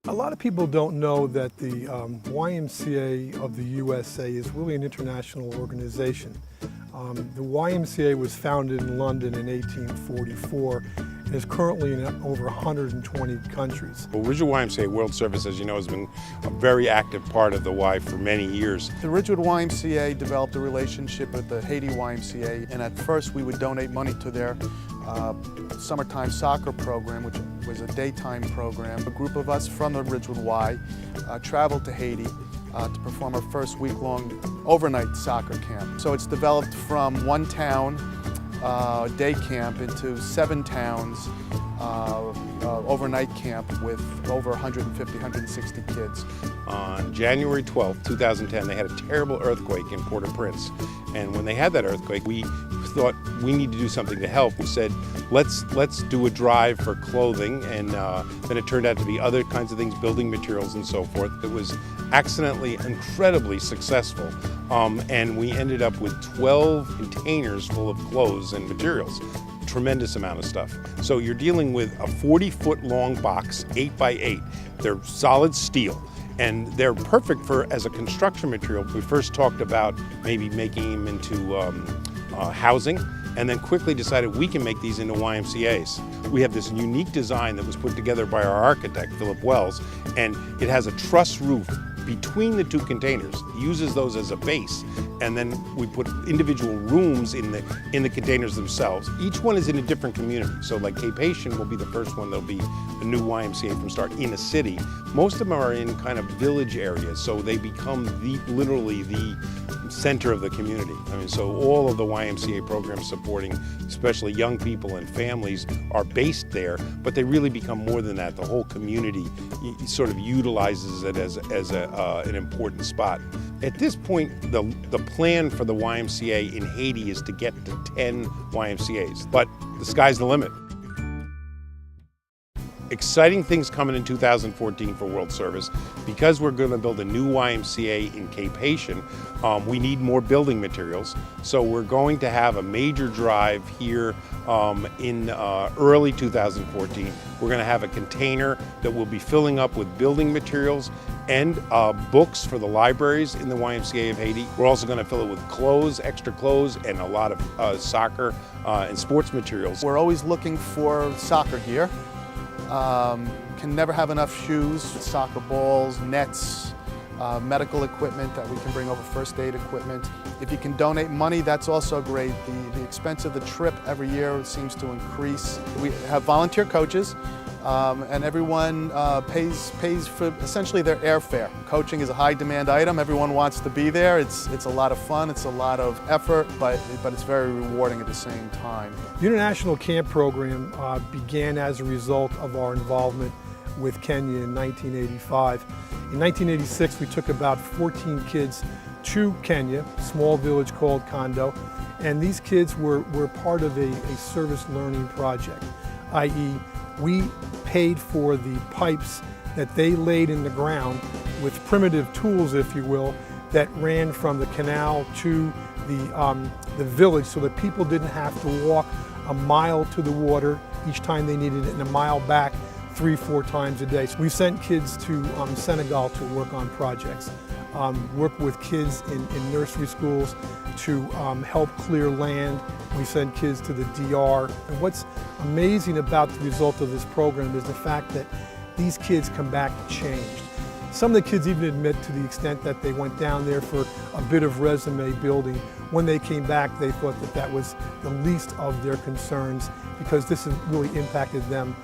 A lot of people don't know that the YMCA of the USA is really an international organization. The YMCA was founded in London in 1844 and is currently in over 120 countries. Well, Ridgewood YMCA World Service, as you know, has been a very active part of the Y for many years. The Ridgewood YMCA developed a relationship with the Haiti YMCA, and at first we would donate money to their summertime soccer program, which was a daytime program. A group of us from the Ridgewood Y traveled to Haiti to perform our first week-long overnight soccer camp. So it's developed from one town day camp into 7 towns overnight camp with over 150, 160 kids. On January 12, 2010, they had a terrible earthquake in Port-au-Prince. And when they had that earthquake, we thought we need to do something to help. We said, let's do a drive for clothing, and then it turned out to be other kinds of things, building materials and so forth. It was accidentally incredibly successful, and we ended up with 12 containers full of clothes and materials. Tremendous amount of stuff. So you're dealing with a 40-foot long box, 8 by 8. They're solid steel, and they're perfect for as a construction material. We first talked about maybe making them into housing, and then quickly decided we can make these into YMCAs. We have this unique design that was put together by our architect, Philip Wells, and it has a truss roof between the 2 containers, uses those as a base, and then we put individual rooms in the containers themselves. Each one is in a different community. So like Cape Haitian will be the first one that'll be a new YMCA from start in a city. Most of them are in kind of village areas, so they become literally the center of the community. I mean, so all of the YMCA programs supporting especially young people and families are based there, but they really become more than that. The whole community sort of utilizes it as an important spot. At this point, the plan for the YMCA in Haiti is to get to 10 YMCAs, but the sky's the limit. Exciting things coming in 2014 for World Service. Because we're going to build a new YMCA in Cape Haitian, we need more building materials. So we're going to have a major drive here in early 2014. We're going to have a container that will be filling up with building materials and books for the libraries in the YMCA of Haiti. We're also going to fill it with clothes, extra clothes, and a lot of soccer and sports materials. We're always looking for soccer gear. Can never have enough shoes, soccer balls, nets, medical equipment that we can bring over, first aid equipment. If you can donate money, that's also great. The expense of the trip every year seems to increase. We have volunteer coaches, and everyone pays for essentially their airfare. Coaching is a high demand item. Everyone wants to be there. It's a lot of fun, it's a lot of effort, but it's very rewarding at the same time. The International Camp Program began as a result of our involvement with Kenya in 1985. In 1986, we took about 14 kids to Kenya, a small village called Kondo, and these kids were part of a service learning project, i.e. we paid for the pipes that they laid in the ground with primitive tools, if you will, that ran from the canal to the village so that people didn't have to walk a mile to the water each time they needed it and a mile back 3-4 times a day. So we sent kids to Senegal to work on projects, work with kids in nursery schools to help clear land. We send kids to the DR. And what's amazing about the result of this program is the fact that these kids come back changed. Some of the kids even admit to the extent that they went down there for a bit of resume building. When they came back, they thought that that was the least of their concerns because this has really impacted them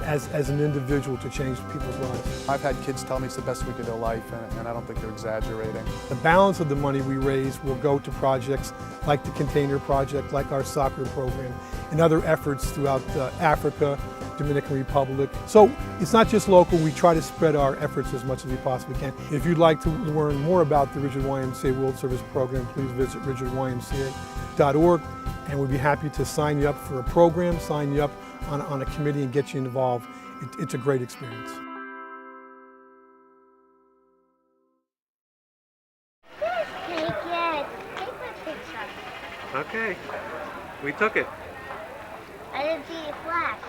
as an individual to change people's lives. I've had kids tell me it's the best week of their life, and I don't think they're exaggerating. The balance of the money we raise will go to projects like the Container Project, like our soccer program, and other efforts throughout Africa, Dominican Republic. So it's not just local, we try to spread our efforts as much as we possibly can. If you'd like to learn more about the Ridgewood YMCA World Service program, please visit ridgewoodymca.org, and we'd be happy to sign you up for a program, sign you up on a committee and get you involved. It's a great experience. Take it. Take my picture. Okay, we took it. I didn't see it flash.